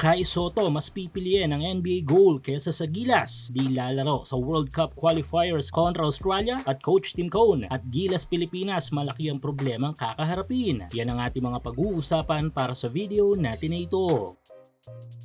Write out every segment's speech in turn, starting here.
Kai Sotto mas pipiliin ang NBA goal kesa sa Gilas. Di lalaro sa World Cup qualifiers kontra Australia at Coach Tim Cone. At Gilas Pilipinas, malaki ang problemang kakaharapin. Yan ang ating mga pag-uusapan para sa video natin na ito.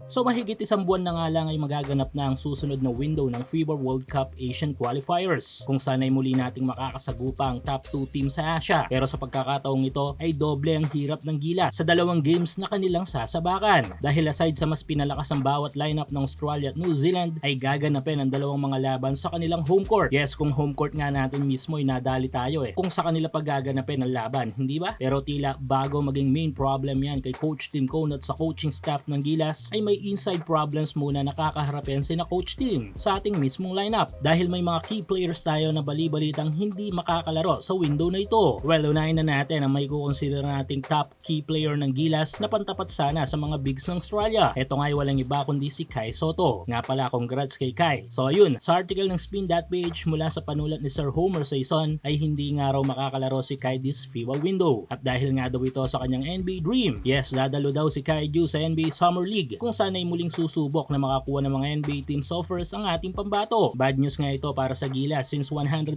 So mahigit isang buwan na nga lang ay magaganap na ang susunod na window ng FIBA World Cup Asian Qualifiers, kung saan ay muli nating makakasagupa ang top 2 team sa Asia. Pero sa pagkakataong ito ay doble ang hirap ng Gilas sa dalawang games na kanilang sasabakan. Dahil aside sa mas pinalakas ang bawat lineup ng Australia at New Zealand, ay gaganapin ang dalawang mga laban sa kanilang home court. Yes, kung home court nga natin mismo ay nadali tayo kung sa kanila paggaganapin ang laban, hindi ba? Pero tila bago maging main problem yan kay Coach Tim Cone at sa coaching staff ng Gilas, ay may inside problems muna nakakaharapin sina Coach Tim sa ating mismong lineup dahil may mga key players tayo na bali-balitang hindi makakalaro sa window na ito. Well, unahin na natin ang may kukonsider nating top key player ng Gilas na pantapat sana sa mga bigs ng Australia. Ito nga ay walang iba kundi si Kai Sotto. Nga pala, congrats kay Kai. So ayun, sa article ng Spin.ph mula sa panulat ni Sir Homer Saison ay hindi nga raw makakalaro si Kai this FIBA window. At dahil nga daw ito sa kanyang NBA dream, yes, dadalo daw si Kai Ju sa NBA Summer League kung saan ay muling susubok na makakuha ng mga NBA teams offers ang ating pambato. Bad news nga ito para sa Gilas since 101%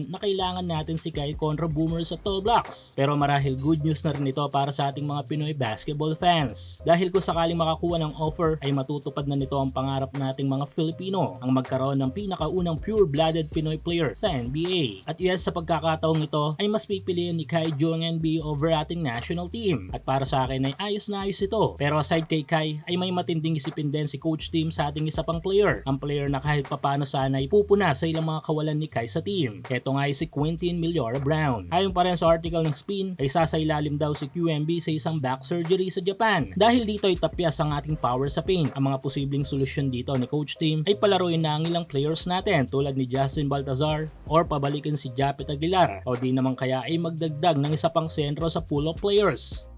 na kailangan natin si Kai kontra Boomers at Tall Blocks. Pero marahil good news na rin ito para sa ating mga Pinoy basketball fans. Dahil kung sakaling makakuha ng offer ay matutupad na nito ang pangarap nating mga Filipino, ang magkaroon ng pinakaunang pure-blooded Pinoy player sa NBA. At yes, sa pagkakataong ito ay mas pipiliin ni Kai Ju ang NBA over ating national team. At para sa akin ay ayos na ayos ito. Pero aside kay Kai ay may matinding isipin din si Coach Tim sa ating isa pang player. Ang player na kahit papano sana ay pupuna sa ilang mga kawalan ni Kai sa team. Ito nga ay si Quentin Millora Brown. Ayon pa rin sa article ng Spin ay sasailalim daw si QMB sa isang back surgery sa Japan. Dahil dito ay tapyas ang ating power sa paint. Ang mga posibleng solusyon dito ni Coach Tim ay palaruin na ang ilang players natin tulad ni Justin Baltazar or pabalikin si Japet Aguilar o di naman kaya ay magdagdag ng isa pang sentro sa pool of players.